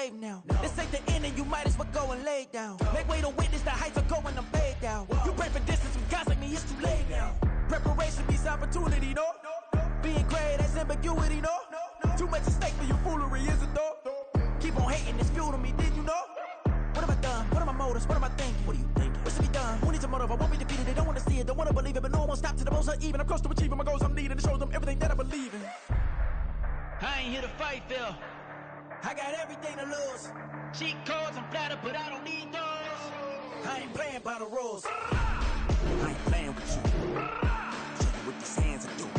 slave now. This ain't the end and you might as well go and lay down. Make way to witness the heights are going, I'm paid down. You pray for distance with guys like me, it's too late now. Preparation means opportunity, no? Being great, that's ambiguity, no? Too much at stake for your foolery, is it though? Keep on hating, it's fuel to me, did you know? What have I done? What are my motives? What am I thinking? What are you thinking? What should be done? Who needs a motive? I won't be defeated. They don't want to see it, don't want to believe it, but no one won't stop to the most uneven. I'm close to achieving my goals. I'm needing to show them everything that I believe in. I ain't here to fight, Phil. I got everything to lose. Cheat codes, I'm flattered, but I don't need those. I ain't playing by the rules. I ain't playing with you. Show you what these hands are doing.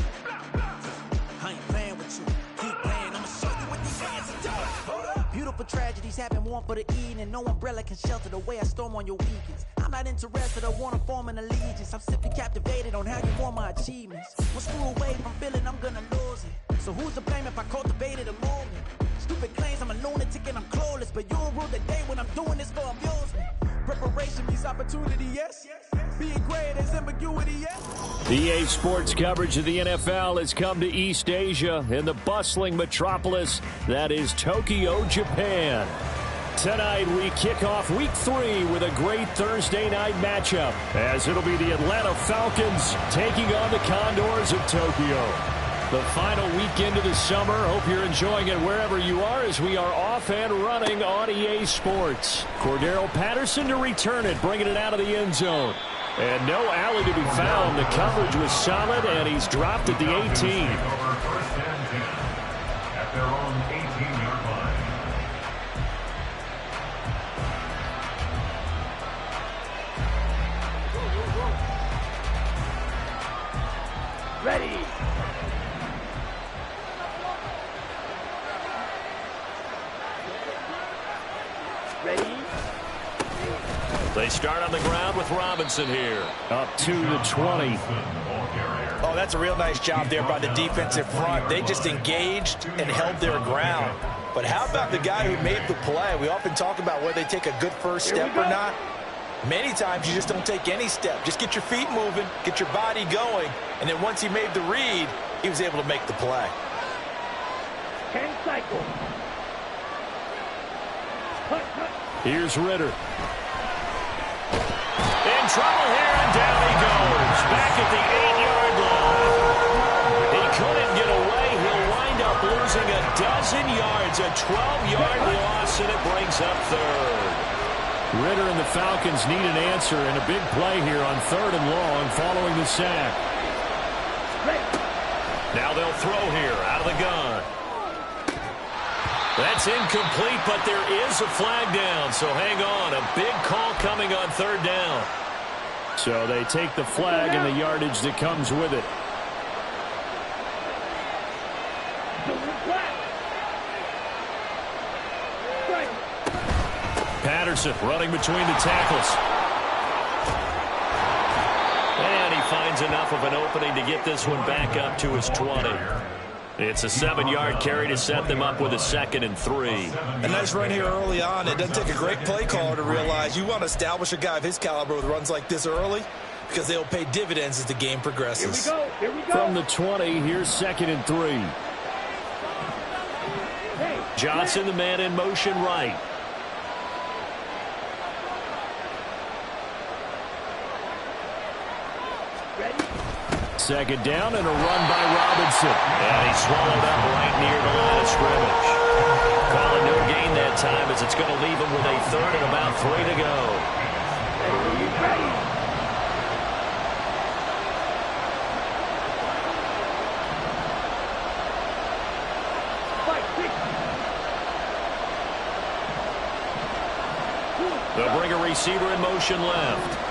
I ain't playing with you. Keep playing, I'ma show you what these hands are doing. Hold up. Beautiful tragedies happen, one for the evening. No umbrella can shelter the way I storm on your weekends. I'm not interested, I wanna form an allegiance. I'm simply captivated on how you want my achievements. One screw away from feeling I'm gonna lose it. So who's to blame if I cultivated a movement? Stupid claims I'm a lunatic and I'm clueless, but you'll rule the day when I'm doing this for amusement. Preparation means opportunity, yes. Being great is ambiguity, yes. EA Sports coverage of the NFL has come to East Asia in the bustling metropolis that is Tokyo, Japan. Tonight we kick off Week 3 with a great Thursday night matchup, as it'll be the Atlanta Falcons taking on the Condors of Tokyo. The final weekend of the summer. Hope you're enjoying it wherever you are as we are off and running on EA Sports. Cordero Patterson to return it, bringing it out of the end zone. And no alley to be found. The coverage was solid, and he's dropped at the 18. At their own 18-yard line. Ready. They start on the ground with Robinson here. Up to the 20. Oh, that's a real nice job there by the defensive front. They just engaged and held their ground. But how about the guy who made the play? We often talk about whether they take a good first step or not. Many times you just don't take any step. Just get your feet moving, get your body going, and then once he made the read, he was able to make the play. 10 cycles. Here's Ritter. In trouble here, and down he goes. Back at the 8-yard line. He couldn't get away. He'll wind up losing a dozen yards. A 12-yard loss, and it brings up third. Ritter and the Falcons need an answer, and a big play here on 3rd and long following the sack. Now they'll throw here out of the gun. That's incomplete, but there is a flag down, so hang on. A big call coming on 3rd down. So they take the flag and the yardage that comes with it. Patterson running between the tackles. And he finds enough of an opening to get this one back up to his 20. It's a 7-yard carry to set them up with a 2nd and 3. A nice run here early on. It doesn't take a great play caller to realize you want to establish a guy of his caliber with runs like this early because they'll pay dividends as the game progresses. Here we go. Here we go. From the 20, here's 2nd and 3. Johnson, the man in motion right. Second down and a run by Robinson. And he's swallowed up right near the line of scrimmage. Calling no gain that time as it's going to leave him with a 3rd and about 3 to go. They'll bring a receiver in motion left.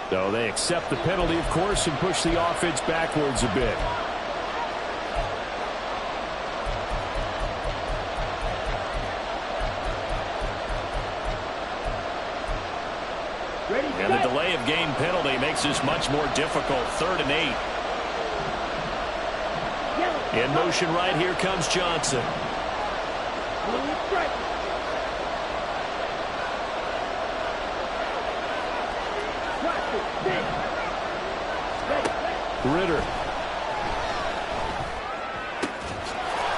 So they accept the penalty, of course, and push the offense backwards a bit. And the delay of game penalty makes this much more difficult. 3rd and 8. In motion right, here comes Johnson. Ritter.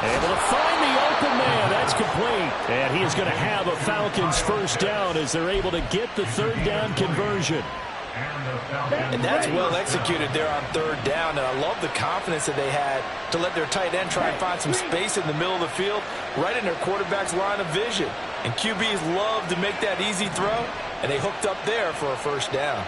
Able to find the open man. That's complete. And he is going to have a Falcons first down as they're able to get the third down conversion. And that's well executed there on third down. And I love the confidence that they had to let their tight end try and find some space in the middle of the field, right in their quarterback's line of vision. And QBs love to make that easy throw, and they hooked up there for a first down.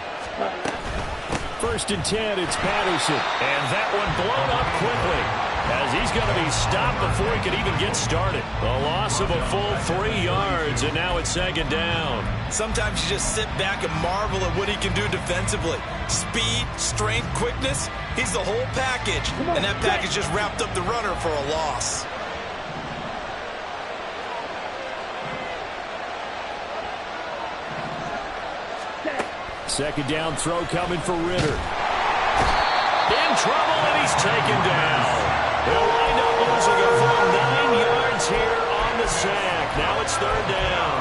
1st and 10, it's Patterson. And that one blown up quickly, as he's going to be stopped before he can even get started. A loss of a full 3 yards, and now it's 2nd down. Sometimes you just sit back and marvel at what he can do defensively. Speed, strength, quickness, he's the whole package. And that package just wrapped up the runner for a loss. Second down throw coming for Ritter. In trouble, and he's taken down. They'll wind up losing a full 9 yards here on the sack. Now it's 3rd down.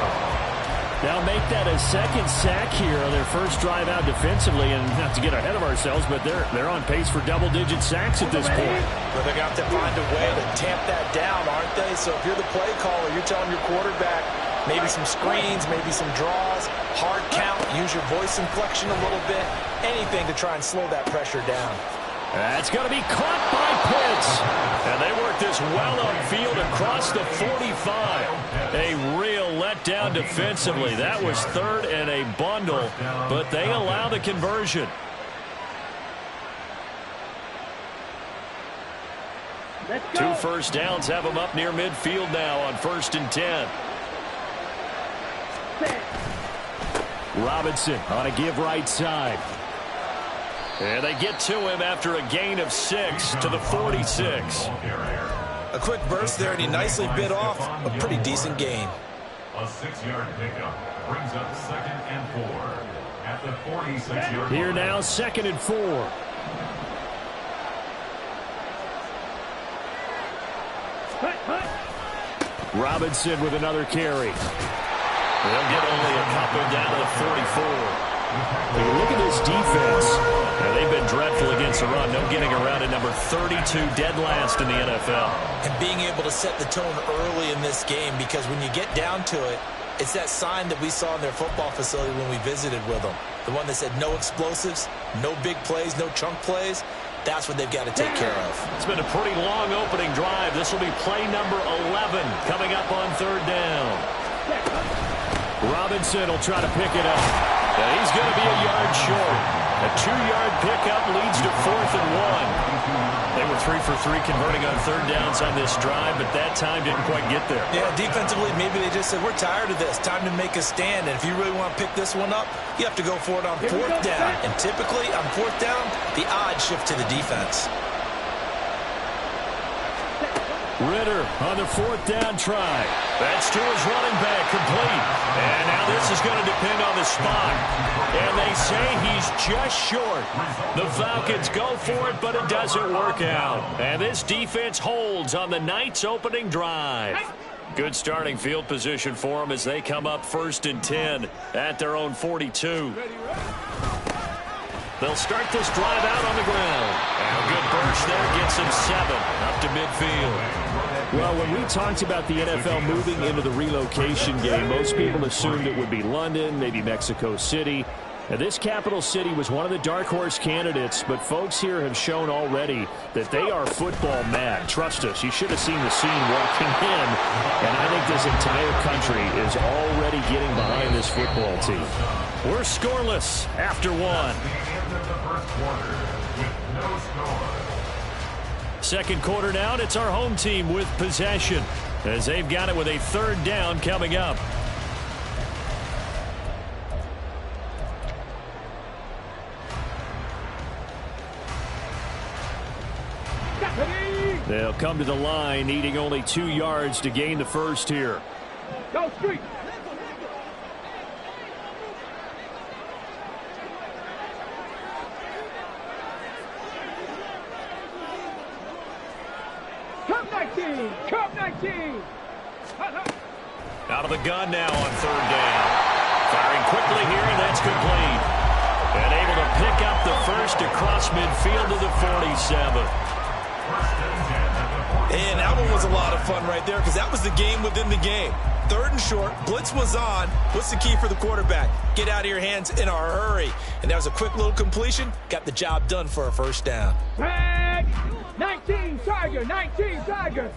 They'll make that a 2nd sack here on their first drive out defensively, and not to get ahead of ourselves, but they're on pace for double-digit sacks at this point. But they're going to have to find a way to tamp that down, aren't they? So if you're the play caller, you're telling your quarterback, maybe some screens, maybe some draws, hard count, use your voice inflection a little bit, anything to try and slow that pressure down. That's going to be caught by Pitts. And they work this well upfield across the 45. A real letdown defensively. That was 3rd and a bundle, but they allow the conversion. Two first downs have them up near midfield now on 1st and 10. Robinson on a give right side. And they get to him after a gain of 6 to the 46. A quick burst there, and he nicely bit off a pretty decent gain. A 6-yard pickup brings up 2nd and 4 at the 46-yard line. Here now, 2nd and 4. Robinson with another carry. They'll get only a couple down to the 44. When you look at this defense, they've been dreadful against the run. No getting around at number 32, dead last in the NFL. And being able to set the tone early in this game, because when you get down to it, it's that sign that we saw in their football facility when we visited with them. The one that said no explosives, no big plays, no chunk plays. That's what they've got to take care of. It's been a pretty long opening drive. This will be play number 11 coming up on 3rd down. Robinson will try to pick it up. And he's going to be a yard short. A 2-yard pickup leads to 4th and 1. They were 3 for 3 converting on 3rd downs on this drive, but that time didn't quite get there. Yeah, defensively, maybe they just said, we're tired of this. Time to make a stand. And if you really want to pick this one up, you have to go for it on 4th down. And typically, on 4th down, the odds shift to the defense. Ritter on the 4th down try. That's to his running back, complete. And now this is going to depend on the spot. And they say he's just short. The Falcons go for it, but it doesn't work out. And this defense holds on the night's opening drive. Good starting field position for them as they come up 1st and 10 at their own 42. They'll start this drive out on the ground. And a good burst there gets them 7 up to midfield. Well, when we talked about the NFL moving into the relocation game, most people assumed it would be London, maybe Mexico City. Now, this capital city was one of the dark horse candidates, but folks here have shown already that they are football mad. Trust us, you should have seen the scene walking in, and I think this entire country is already getting behind this football team. We're scoreless after 1. Second quarter now, and it's our home team with possession as they've got it with a 3rd down coming up. They'll come to the line, needing only 2 yards to gain the first here. Go street. Cup 19. Out of the gun now on 3rd down. Firing quickly here, and that's complete. And able midfield to the 47. And that one was a lot of fun right there because that was the game within the game. 3rd and short, blitz was on. What's the key for the quarterback? Get out of your hands in a hurry. And that was a quick little completion. Got the job done for a first down. Flag. 19 Tiger, 19 Tiger.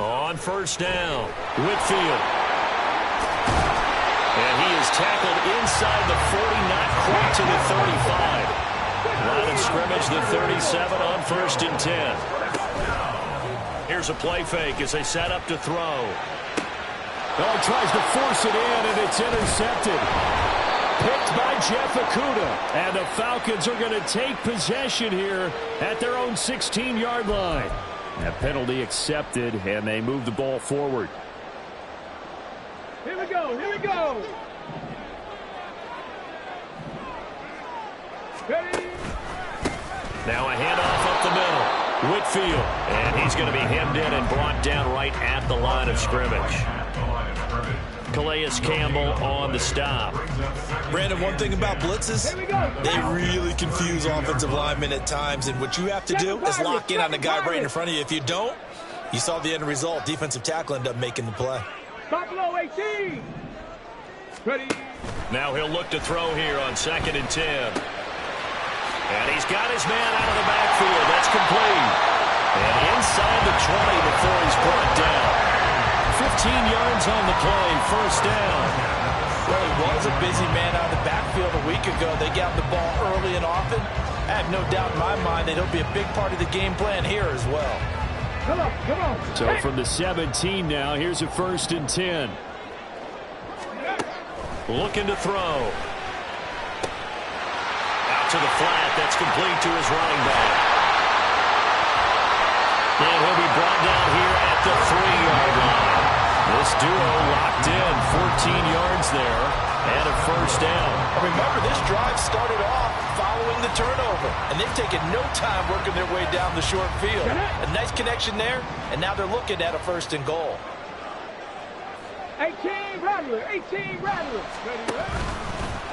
On first down, Whitfield. And he is tackled inside the 40, not quite to the 35. Line of scrimmage, the 37 on 1st and 10. Here's a play fake as they set up to throw. Oh, he tries to force it in, and it's intercepted. Picked by Jeff Okudah. And the Falcons are going to take possession here at their own 16-yard line. That penalty accepted, and they move the ball forward. Here we go, here we go. Ready? Now a handoff up the middle. Whitfield, and he's going to be hemmed in and brought down right at the line of scrimmage. Calais Campbell on the stop. Brandon, one thing about blitzes, they really confuse offensive linemen at times, and what you have to do is lock in on the guy right in front of you. If you don't, you saw the end result. Defensive tackle ended up making the play. Buffalo 18. Ready? Now he'll look to throw here on 2nd and 10. And he's got his man out of the backfield. That's complete. And inside the 20 before he's brought down. 15 yards on the play, first down. Well, he was a busy man out of the backfield a week ago. They got the ball early and often. I have no doubt in my mind that he'll be a big part of the game plan here as well. Come on, come on. So from the 17 now, here's a 1st and 10. Looking to throw. To the flat, that's complete to his running back. And he'll be brought down here at the 3-yard line. This duo locked in, 14 yards there, and a first down. Remember, this drive started off following the turnover, and they've taken no time working their way down the short field. A nice connection there, and now they're looking at a 1st and goal. 18 Rattler, 18 Rattler. Ready?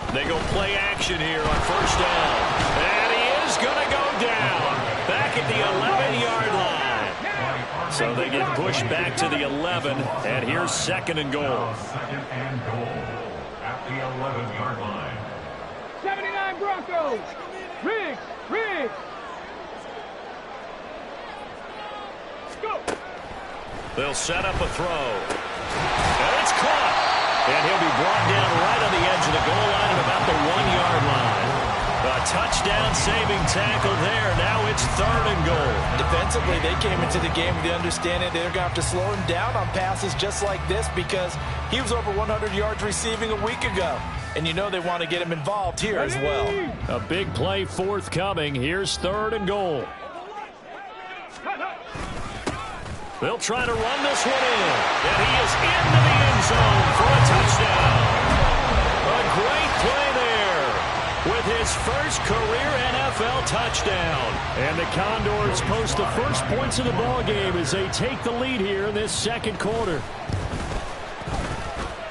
They go play action here on first down. And he is going to go down. Back at the 11-yard line. So they get pushed back to the 11. And here's 2nd and goal. 2nd and goal at the 11-yard line. 79 Broncos. Riggs, Riggs. Go. They'll set up a throw. And it's caught. And he'll be brought down right on the edge of the goal line at about the 1-yard line. A touchdown-saving tackle there. Now it's 3rd and goal. Defensively, they came into the game with the understanding they're going to have to slow him down on passes just like this because he was over 100 yards receiving a week ago. And you know they want to get him involved here as well. A big play forthcoming. Here's 3rd and goal. They'll try to run this one in. And he is into the end zone for a touchdown. A great play there with his first career NFL touchdown. And the Condors post the first points of the ball game as they take the lead here in this 2nd quarter.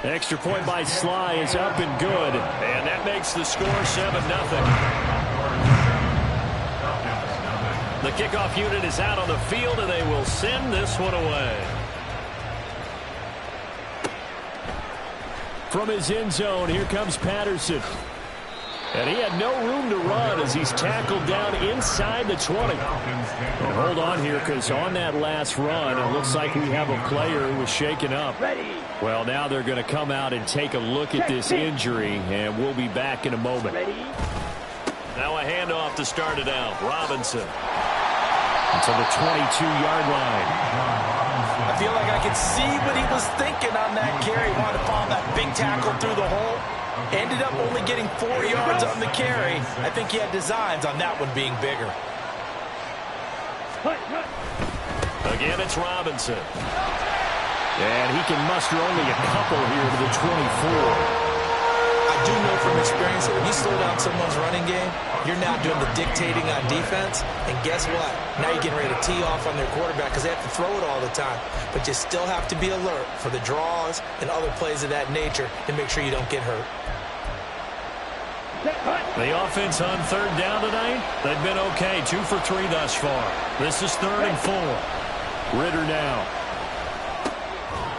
Extra point by Sly is up and good. And that makes the score 7-0. The kickoff unit is out on the field, and they will send this one away. From his end zone, here comes Patterson. And he had no room to run as he's tackled down inside the 20. And hold on here, because on that last run, it looks like we have a player who was shaken up. Well, now they're going to come out and take a look at this injury, and we'll be back in a moment. Now a handoff to start it out. Robinson. To the 22-yard line. I feel like I can see what he was thinking on that carry. He wanted to follow that big tackle through the hole. Ended up only getting 4 yards on the carry. I think he had designs on that one being bigger. Again, it's Robinson. And he can muster only a couple here to the 24. I do know from experience that when you slow down someone's running game, you're now doing the dictating on defense. And guess what? Now you're getting ready to tee off on their quarterback because they have to throw it all the time. But you still have to be alert for the draws and other plays of that nature to make sure you don't get hurt. The offense on third down tonight, they've been okay. 2 for 3 thus far. This is 3rd and 4. Ritter now.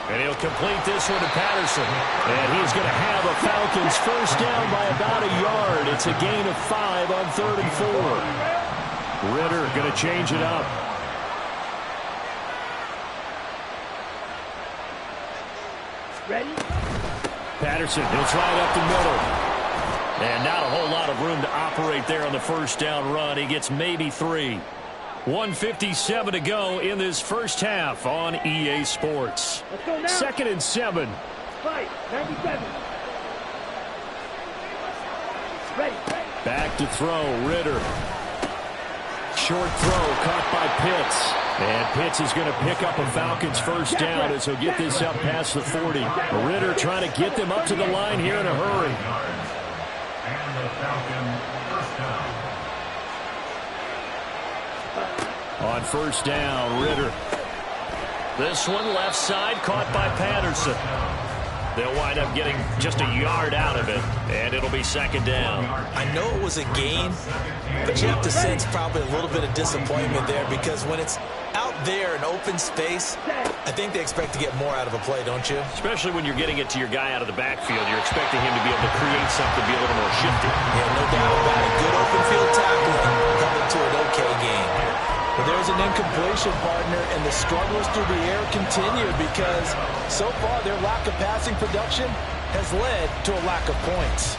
And he'll complete this one to Patterson. And he's going to have a Falcons first down by about a yard. It's a gain of 5 on 3rd and 4. Ritter going to change it up. Ready? Patterson, he'll try it up the middle. And not a whole lot of room to operate there on the first down run. He gets maybe 3. 1:57 to go in this first half on EA Sports. 2nd and 7. Fight. 97. Ready. Back to throw, Ritter. Short throw caught by Pitts. And Pitts is going to pick up a Falcons first down as he'll get this up past the 40. Ritter trying to get them up to the line here in a hurry. And the Falcon first down. On first down, Ritter. This one left side caught by Patterson. They'll wind up getting just a yard out of it, and it'll be 2nd down. I know it was a gain, but you have to sense probably a little bit of disappointment there because when it's out there in open space, I think they expect to get more out of a play, don't you? Especially when you're getting it to your guy out of the backfield. You're expecting him to be able to create something, be a little more shifty. Yeah, no doubt about it. Good open field tackling coming to an okay game. But there's an incompletion, partner, and the struggles through the air continue because so far their lack of passing production has led to a lack of points.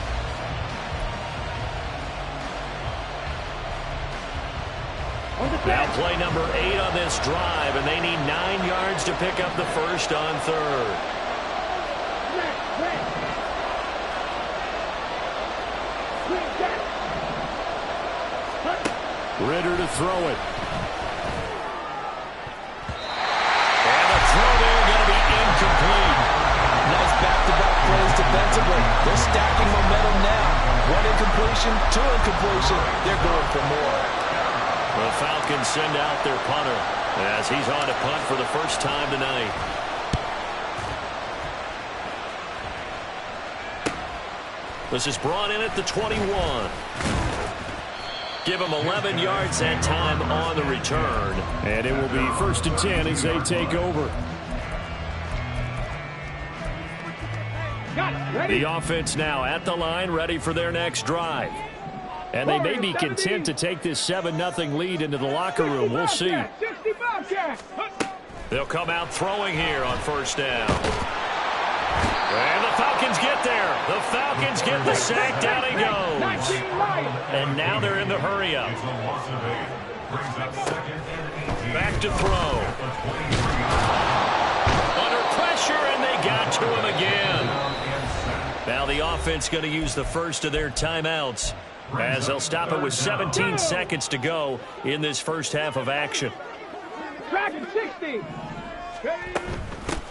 Now play number 8 on this drive, and they need 9 yards to pick up the first on 3rd. Ritter to throw it. And the throw there going to be incomplete. Nice back-to-back plays defensively. They're stacking momentum now. 1 incompletion, 2 incompletion. They're going for more. The Falcons send out their punter as he's on to punt for the first time tonight. This is brought in at the 21. Give them 11 yards that time on the return. And it will be 1st and 10 as they take over. The offense now at the line, ready for their next drive. And they may be content to take this 7-0 lead into the locker room. We'll see. They'll come out throwing here on first down. And the Falcons get there. The Falcons get the sack. Down he goes. And now they're in the hurry-up. Back to throw. Under pressure, and they got to him again. Now the offense going to use the first of their timeouts as they'll stop it with 17 seconds to go in this first half of action. Track 60.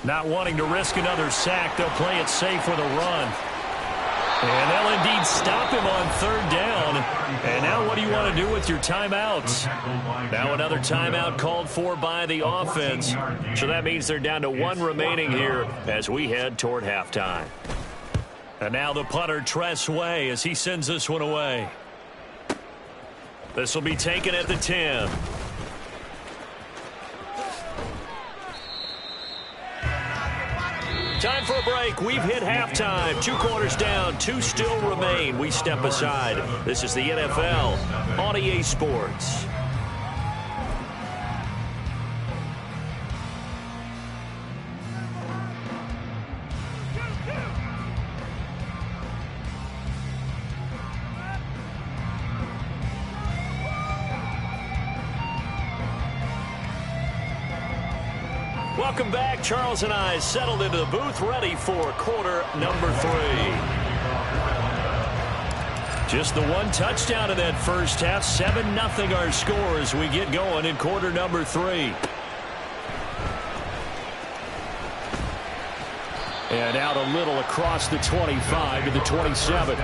Not wanting to risk another sack, they'll play it safe with a run. And they'll indeed stop him on 3rd down. And now what do you want to do with your timeouts? Now another timeout called for by the offense. So that means they're down to 1 remaining here as we head toward halftime. And now the punter, Tress Way, as he sends this one away. This will be taken at the 10. Time for a break. We've hit halftime. 2 quarters down. 2 still remain. We step aside. This is the NFL on EA Sports. Welcome back. Charles and I settled into the booth, ready for quarter number 3. Just the 1 touchdown in that first half. 7-0 our score as we get going in quarter number 3. And out a little across the 25 to the 27.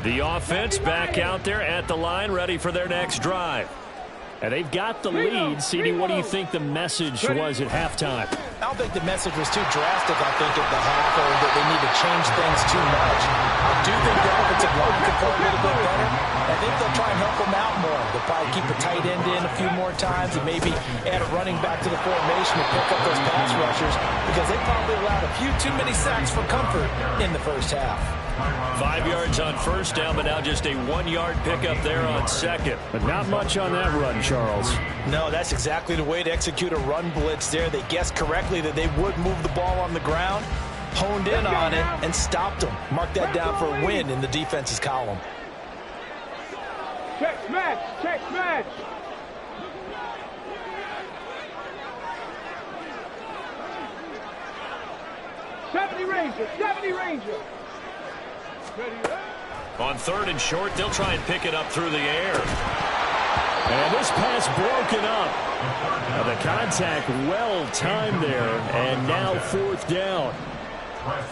The offense back out there at the line, ready for their next drive. And they've got the lead. CD, what do you think the message was at halftime? I don't think the message was too drastic, I think, at the half, or that they need to change things too much. I do think the offensive line can play a little bit better. I think they'll try and help them out more. They'll probably keep a tight end in a few more times and maybe add a running back to the formation to pick up those pass rushers, because they probably allowed a few too many sacks for comfort in the first half. 5 yards on first down, but now just a 1-yard pickup there on second. But not much on that run, Charles. No, that's exactly the way to execute a run blitz there. They guessed correctly that they would move the ball on the ground, honed in on it, and stopped them. Mark that down for a win in the defense's column. Check match. Check match. '70 Ranger. On 3rd and short, they'll try and pick it up through the air. And this pass broken up. Now the contact well timed there, and now 4th down.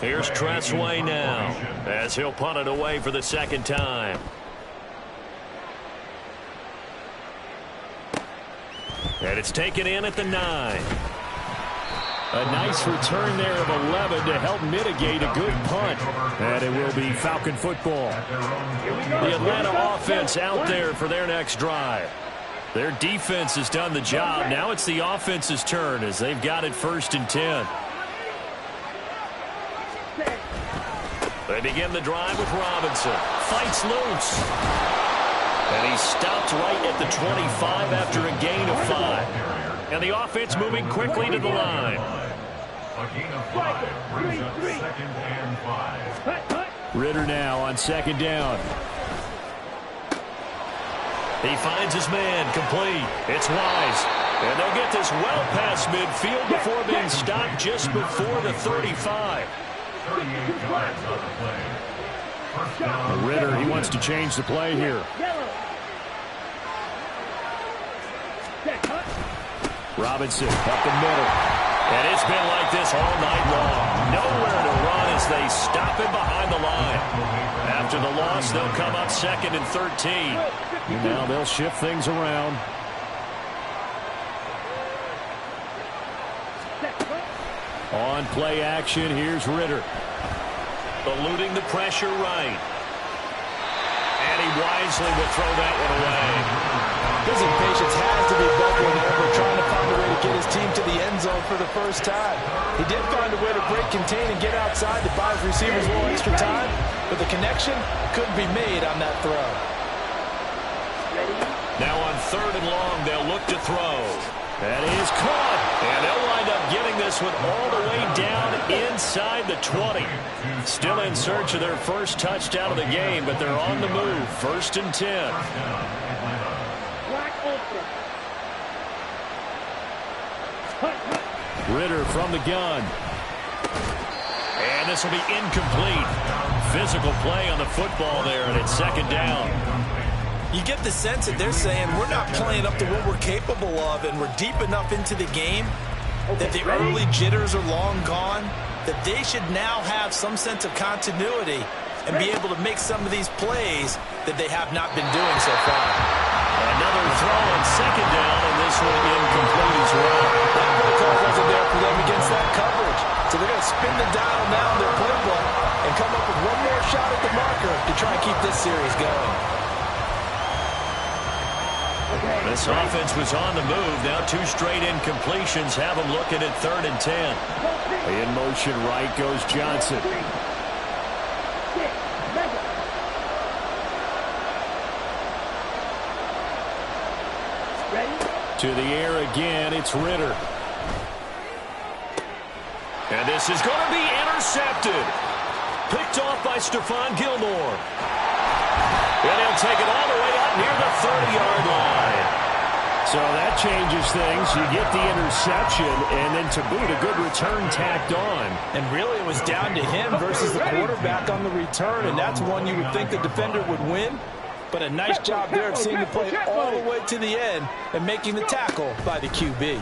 Here's Tressway now, as he'll punt it away for the 2nd time. And it's taken in at the 9. A nice return there of 11 to help mitigate a good punt. And it will be Falcon football. The Atlanta offense out there for their next drive. Their defense has done the job. Now it's the offense's turn as they've got it 1st and 10. They begin the drive with Robinson. Fights loose. And he's stopped right at the 25 after a gain of 5. And the offense moving quickly to the line. A gain of 5 brings up 2nd and 5. Ritter now on 2nd down. He finds his man complete. It's Wise. And they'll get this well past midfield before being stopped just before the 35. 38 yards on the play. First down. Ritter, he wants to change the play here. Robinson up the middle. And it's been like this all night long. Nowhere to run as they stop him behind the line. After the loss, they'll come up 2nd and 13. And now they'll shift things around. On play action, here's Ritter. Eluding the pressure right. And he wisely will throw that one away. His impatience has to be built whenever trying to find a way to get his team to the end zone for the first time. He did find a way to break contain and get outside to buy his receivers a little extra time, but the connection couldn't be made on that throw. Now on 3rd and long, they'll look to throw. That is caught. And they'll wind up getting this one all the way down inside the 20. Still in search of their first touchdown of the game, but they're on the move. 1st and 10. Ritter from the gun. And this will be incomplete. Physical play on the football there, and it's 2nd down. You get the sense that they're saying we're not playing up to what we're capable of, and we're deep enough into the game that the early jitters are long gone, that they should now have some sense of continuity and be able to make some of these plays that they have not been doing so far. Another throw on 2nd down, and this one incomplete as well. That play call wasn't there for them against that coverage. So they're going to spin the dial now in their playbook and come up with one more shot at the marker to try and keep this series going. This offense was on the move. Now 2 straight incompletions have them looking at 3rd and 10. In motion right goes Johnson. To the air again, it's Ritter. And this is going to be intercepted. Picked off by Stephon Gilmore. And he'll take it all the way out near the 30-yard line. So that changes things. You get the interception, and then to boot, a good return tacked on. And really, it was down to him versus the quarterback on the return, and that's one you would think the defender would win. But a nice job there of seeing the play all the way to the end and making the tackle by the QB.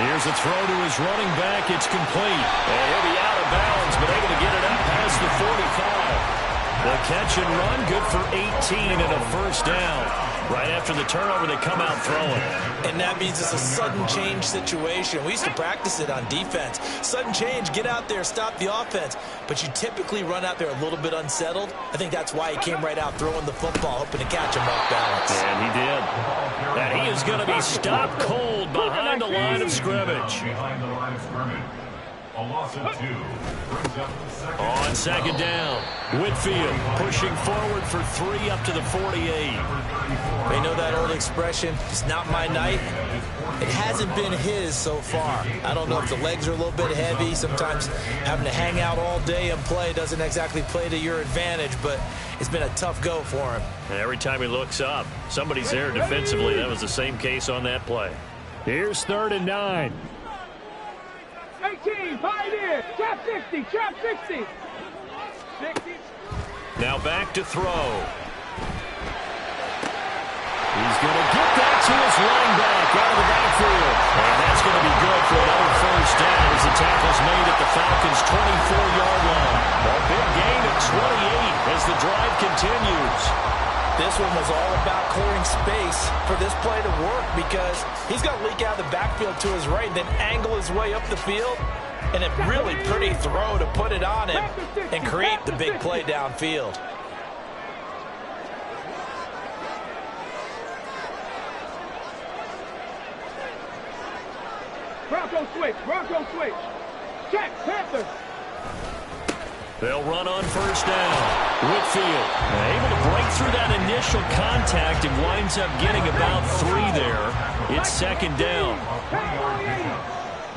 Here's a throw to his running back. It's complete. And he'll be out of bounds, but able to get it up past the 45. The catch and run, good for 18 and a first down. Right after the turnover, they come out throwing. And that means it's a sudden change situation. We used to practice it on defense. Sudden change, get out there, stop the offense. But you typically run out there a little bit unsettled. I think that's why he came right out throwing the football, hoping to catch him off balance. And he did. And he is going to be stopped cold behind the line of scrimmage. Behind the line of scrimmage. A loss of 2 brings up the second. On second down, Whitfield pushing forward for 3 up to the 48. They know that old expression, it's not my night. It hasn't been his so far. I don't know if the legs are a little bit heavy. Sometimes having to hang out all day and play doesn't exactly play to your advantage, but it's been a tough go for him. And every time he looks up, somebody's there defensively. That was the same case on that play. Here's 3rd and 9. 18, 5 in. Trap 60, trap 60. 60. Now back to throw. He's going to get that to his running back out of the backfield. And that's going to be good for another first down as the tackle's made at the Falcons' 24-yard line. A big gain of 28 as the drive continues. This one was all about clearing space for this play to work because he's got to leak out of the backfield to his right, then angle his way up the field. And a really pretty throw to put it on him and create the big play downfield. Bronco switch, Bronco switch. Check, Panthers. They'll run on first down. Whitfield able to break through that initial contact and winds up getting about 3 there. It's second down.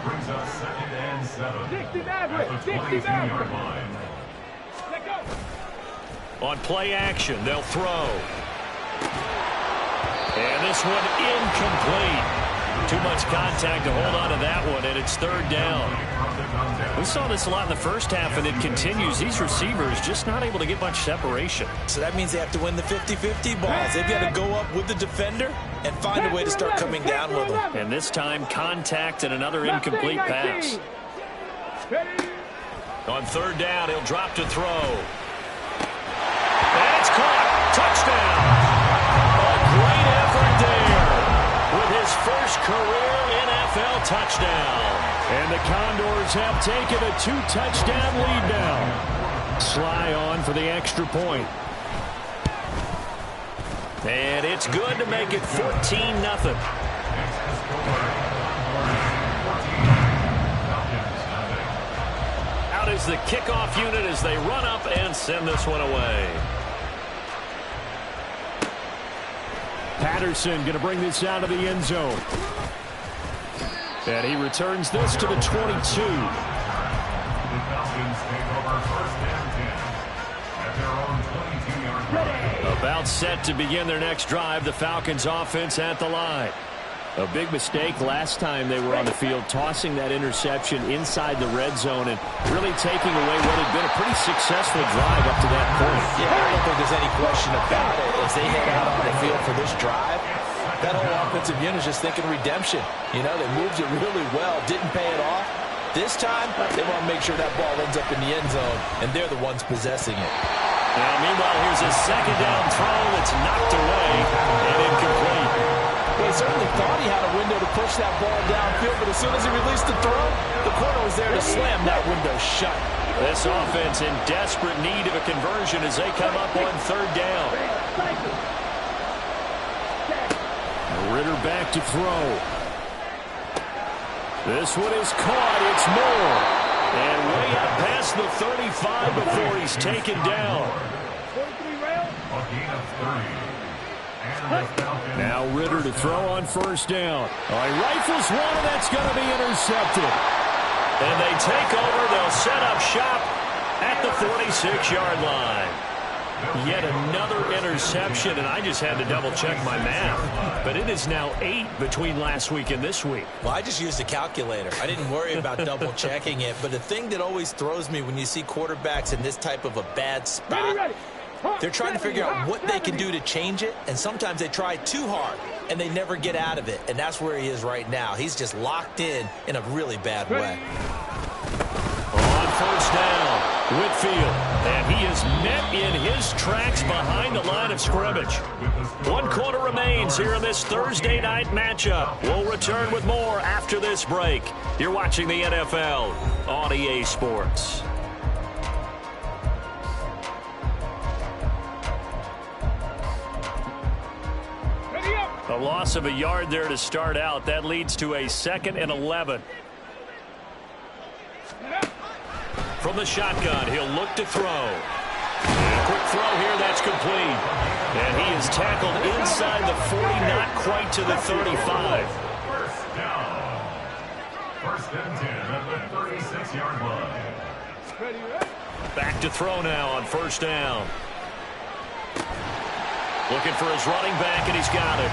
Brings up 2nd and 7. 60 At the 22-yard line. Let go. On play action, they'll throw. And this one incomplete. Too much contact to hold on to that one, and it's 3rd down. We saw this a lot in the first half, and it continues. These receivers just not able to get much separation. So that means they have to win the 50-50 balls. They've got to go up with the defender and find a way to start coming down with them. And this time, contact and another incomplete pass. On 3rd down, he'll drop to throw. And it's caught. Touchdown. A great effort there with his first career NFL touchdown. And the Condors have taken a 2-touchdown lead now. Sly on for the extra point. And it's good to make it 14-0. Out is the kickoff unit as they run up and send this one away. Patterson going to bring this out of the end zone. And he returns this to the 22. About set to begin their next drive, the Falcons offense at the line. A big mistake last time they were on the field, tossing that interception inside the red zone and really taking away what had been a pretty successful drive up to that point. Yeah, I don't think there's any question about it. As they head out on the field for this drive, that whole offensive unit is just thinking redemption. You know, they moved it really well, didn't pay it off. This time, they want to make sure that ball ends up in the end zone, and they're the ones possessing it. Now, meanwhile, here's a second down throw that's knocked away and incomplete. He certainly thought he had a window to push that ball downfield, but as soon as he released the throw, the corner was there to slam that window shut. This offense in desperate need of a conversion as they come up on 3rd down. Ritter back to throw. This one is caught. It's Moore. And way up past the 35 before he's taken down. A gain of 30. Now Ritter to throw on first down. Oh, he rifles one, and that's going to be intercepted. And they take over. They'll set up shop at the 46-yard line. Yet another interception, and I just had to double-check my math. But it is now 8 between last week and this week. Well, I just used a calculator. I didn't worry about double-checking it. But the thing that always throws me when you see quarterbacks in this type of a bad spot, they're trying to figure out what they can do to change it, and sometimes they try too hard, and they never get out of it. And that's where he is right now. He's just locked in a really bad way. On first down. Whitfield, and he is met in his tracks behind the line of scrimmage. 1 quarter remains here in this Thursday night matchup. We'll return with more after this break. You're watching the NFL on EA Sports. A loss of a yard there to start out. That leads to a 2nd and 11. From the shotgun, he'll look to throw. And a quick throw here, that's complete. And he is tackled inside the 40, not quite to the 35. First down. 1st and 10 at the 36-yard line. Back to throw now on 1st down. Looking for his running back, and he's got it.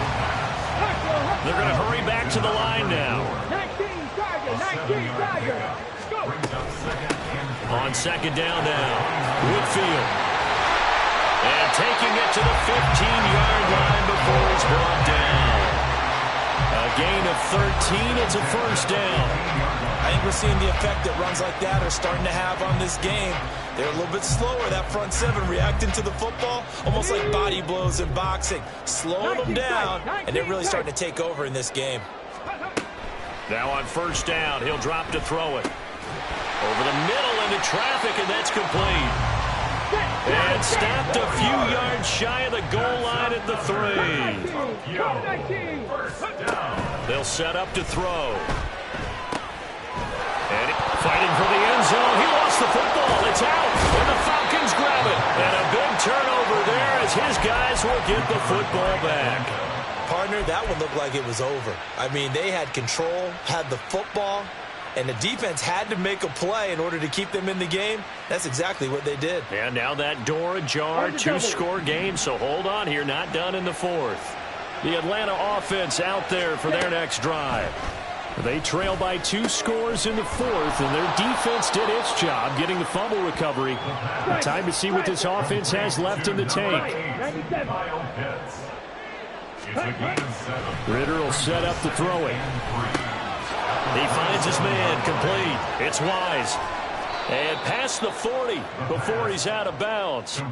They're going to hurry back to the line now. 19 Tiger. Go. On 2nd down now, Whitfield. And taking it to the 15-yard line before he's brought down. A gain of 13, it's a 1st down. I think we're seeing the effect that runs like that are starting to have on this game. They're a little bit slower, that front 7, reacting to the football, almost like body blows in boxing, slowing them down, and they're really starting to take over in this game. Now on 1st down, he'll drop to throw it. Over the middle into traffic, and that's complete. And stopped a few yards shy of the goal line at the 3. They'll set up to throw. And fighting for the end zone. He lost the football. It's out. And the Falcons grab it. And a big turnover there as his guys will get the football back. Partner, that one looked like it was over. I mean, they had control, had the football, and the defense had to make a play in order to keep them in the game. That's exactly what they did. And now that door ajar, 2-score game, so hold on here, not done in the 4th. The Atlanta offense out there for their next drive. They trail by 2 scores in the 4th, and their defense did its job getting the fumble recovery. Time to see what this offense has left in the tank. Ritter will set up to throw it. He finds his man, complete. It's Wise. And past the 40 before he's out of bounds.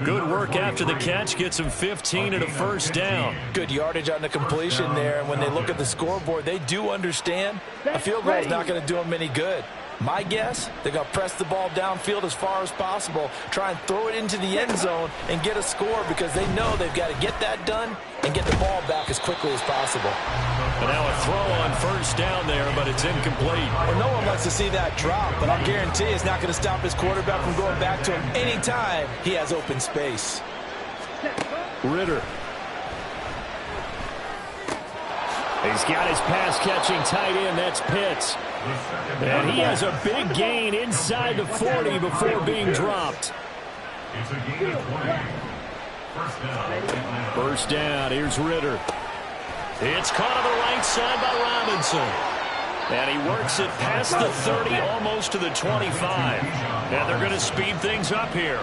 Good work after the catch. Gets him 15 and a 1st down. Good yardage on the completion there. And when they look at the scoreboard, they do understand a field goal is not going to do them any good. My guess, they're going to press the ball downfield as far as possible, try and throw it into the end zone and get a score because they know they've got to get that done and get the ball back as quickly as possible. But now a throw on 1st down there, but it's incomplete. Well, no one likes to see that drop, but I'll guarantee it's not going to stop his quarterback from going back to him anytime he has open space. Ritter. He's got his pass-catching tight end. That's Pitts. And he has a big gain inside the 40 before being dropped. It's a gain of 20. First down. Here's Ritter. It's caught on the right side by Robinson. And he works it past the 30, almost to the 25. And they're going to speed things up here.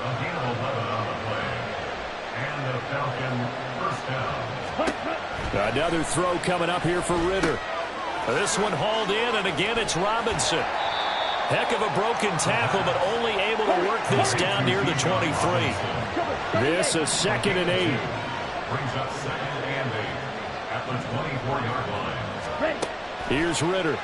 And the Falcon first down. Another throw coming up here for Ritter. This one hauled in, and again it's Robinson. Heck of a broken tackle, but only able to work this down near the 23. This is 2nd and 8. Brings up 2nd and 8 at the 24-yard line. Here's Ritter.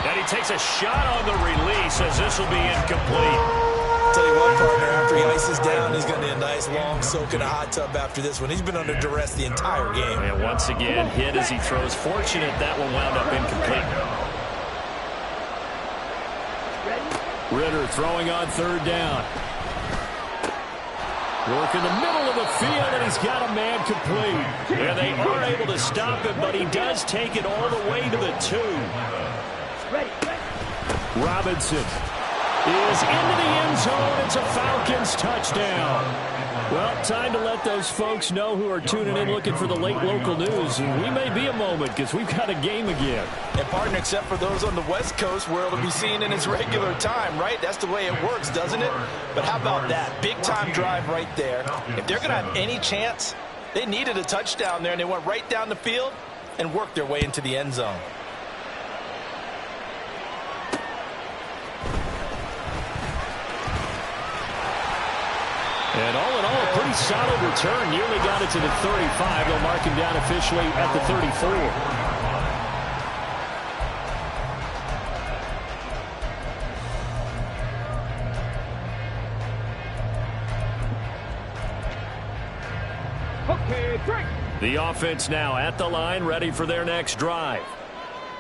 And he takes a shot on the release as this will be incomplete. Tell you what, partner, after he ices down, he's going to need a nice long soak in a hot tub after this one. He's been under duress the entire game. And once again, hit as he throws. Fortunate that one wound up incomplete. Ritter throwing on 3rd down. Work in the middle of the field, and he's got a man complete. And they are able to stop him, but he does take it all the way to the 2. Robinson is into the end zone. It's a Falcons touchdown. Well, time to let those folks know who are tuning in looking for the late local news. We may be a moment because we've got a game again. And, partner, except for those on the West Coast where it'll be seen in its regular time, right? That's the way it works, doesn't it? But how about that? Big-time drive right there. If they're going to have any chance, they needed a touchdown there, and they went right down the field and worked their way into the end zone. And all in all, a pretty solid return. Nearly got it to the 35. They'll mark him down officially at the 34. The offense now at the line, ready for their next drive.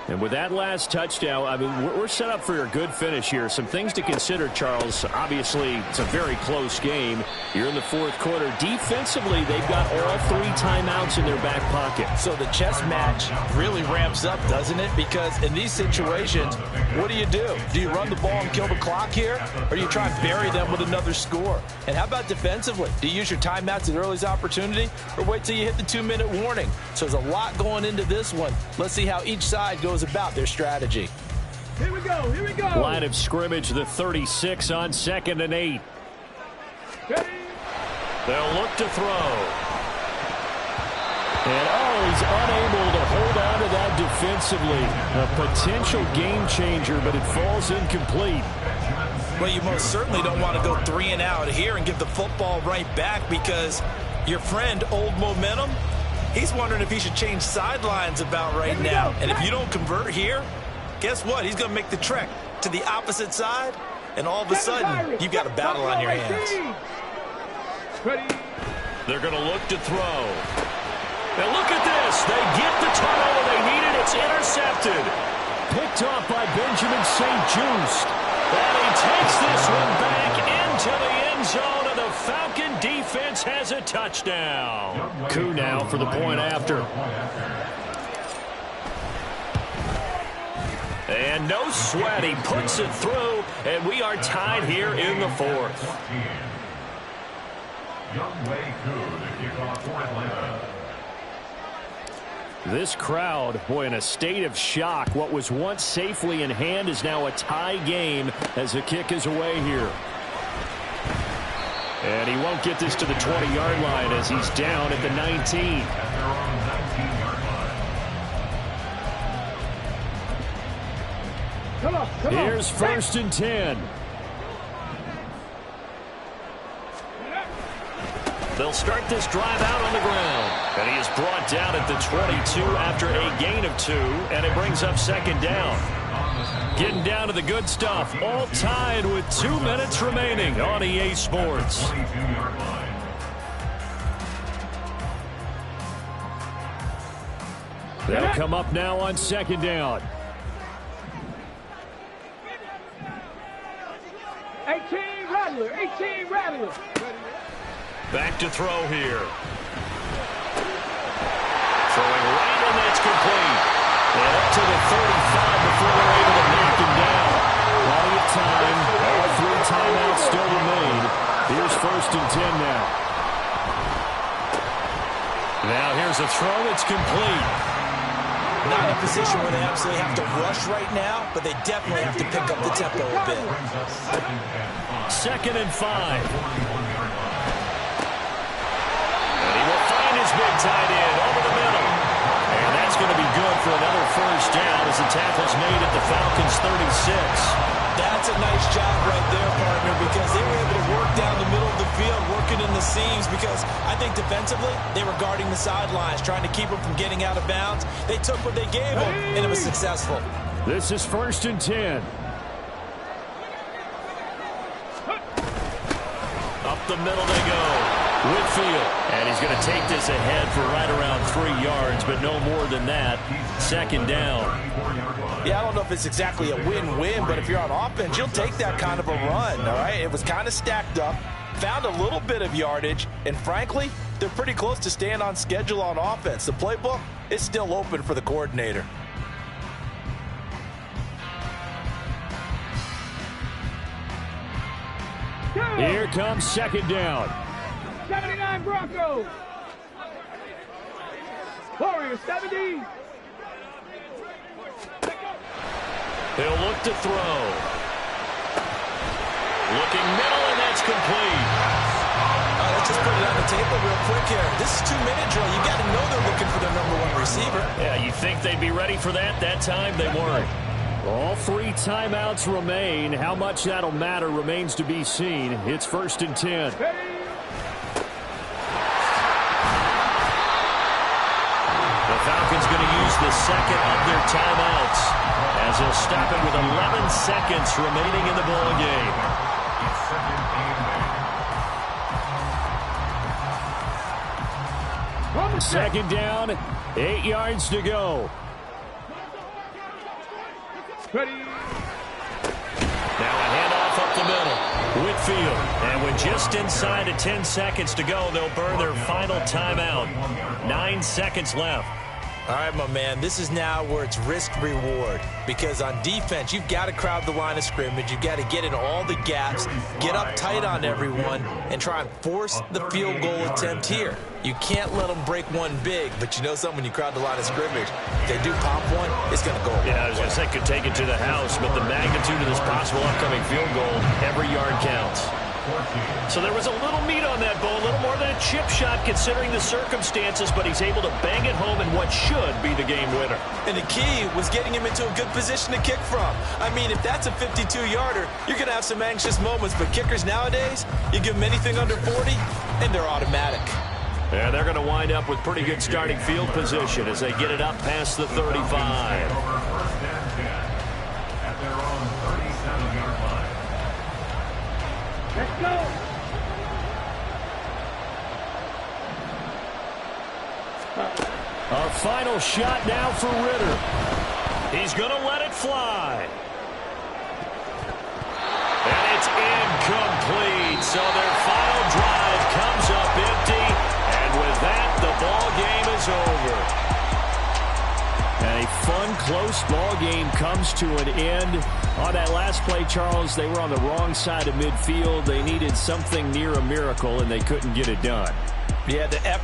And with that last touchdown, I mean, we're set up for a good finish here. Some things to consider, Charles. Obviously, it's a very close game. You're in the fourth quarter. Defensively, they've got all 3 timeouts in their back pocket. So the chess match really ramps up, doesn't it? Because in these situations, what do? Do you run the ball and kill the clock here? Or do you try and bury them with another score? And how about defensively? Do you use your timeouts at the earliest opportunity? Or wait till you hit the 2-minute warning? So there's a lot going into this one. Let's see how each side goes about their strategy. Here we go. Here we go. Line of scrimmage, the 36 on 2nd and 8. Ready. They'll look to throw. And, he's unable to hold on to that defensively. A potential game changer, but it falls incomplete. Well, you most certainly don't want to go 3 and out here and give the football right back, because your friend, Old Momentum, he's wondering if he should change sidelines about right now. And if you don't convert here, guess what? He's going to make the trek to the opposite side, and all of a sudden, you've got a battle on your hands. They're going to look to throw. And look at this. They get the turnover they needed. It's intercepted. Picked off by Benjamin St. Just. And he takes this one back into the end zone, and the Falcon defense has a touchdown. Coup now for the point after. And no sweat. He puts it through, and we are tied here in the fourth. This crowd, boy, in a state of shock. What was once safely in hand is now a tie game as the kick is away here. And he won't get this to the 20-yard line as he's down at the 19. Come on. Here's 1st and 10. They'll start this drive out on the ground. And he is brought down at the 22 after a gain of 2. And it brings up 2nd down. Getting down to the good stuff. All tied with 2 minutes remaining on EA Sports. They'll come up now on 2nd down. 18 Rattler. Back to throw here. Throwing right, and that's complete. And up to the 35 before they're able to knock him down. Plenty of time. All 3 timeouts still remain. Here's 1st and 10 now. Now here's a throw. It's complete. Not in a position where they absolutely have to rush right now, but they definitely have to pick up the tempo a bit. 2nd and 5. And he will find his big tight end over the middle. And that's going to be good for another 1st down as the tackle's made at the Falcons' 36. That's a nice job right there, partner, because they were able to work down the middle of the field, working in the seams, because I think defensively they were guarding the sidelines, trying to keep them from getting out of bounds. They took what they gave them, and it was successful. This is 1st and 10. Up the middle they go. Whitfield. And he's going to take this ahead for right around 3 yards, but no more than that. 2nd down. Yeah, I don't know if it's exactly a win-win, but if you're on offense, you'll take that kind of a run, all right? It was kind of stacked up, found a little bit of yardage, and frankly, they're pretty close to staying on schedule on offense. The playbook is still open for the coordinator. Here comes 2nd down. 79 Broncos. Warriors 70. He'll look to throw. Looking middle, and that's complete. Let's just put it on the table real quick here. This is 2-minute drill. You got to know they're looking for their #1 receiver. Yeah, you think they'd be ready for that? That time they weren't. All 3 timeouts remain. How much that'll matter remains to be seen. It's 1st and 10. the second of their timeouts, as they'll stop it with 11 seconds remaining in the ball game. Second down, 8 yards to go. Ready. Now a handoff up the middle. Whitfield. And with just inside of 10 seconds to go, they'll burn their final timeout. 9 seconds left. All right, my man, this is now where it's risk-reward, because on defense, you've got to crowd the line of scrimmage. You've got to get in all the gaps, get up tight on everyone, and try and force the field goal attempt here. You can't let them break one big, but you know something, when you crowd the line of scrimmage, if they do pop one, it's going to go. Yeah, I was going to say could take it to the house, but the magnitude of this possible upcoming field goal, every yard counts. So there was a little meat on that ball, a little more than a chip shot considering the circumstances, but he's able to bang it home in what should be the game winner. And the key was getting him into a good position to kick from. I mean, if that's a 52-yarder, you're going to have some anxious moments, but kickers nowadays, you give them anything under 40, and they're automatic. Yeah, they're going to wind up with pretty good starting field position as they get it up past the 35. At their own 37-yard line. Let's go. A final shot now for Ritter. He's going to let it fly. And it's incomplete. So their final drive comes up empty. And with that, the ball game is over. And a fun, close ball game comes to an end. On that last play, Charles, they were on the wrong side of midfield. They needed something near a miracle, and they couldn't get it done. Yeah, the effort.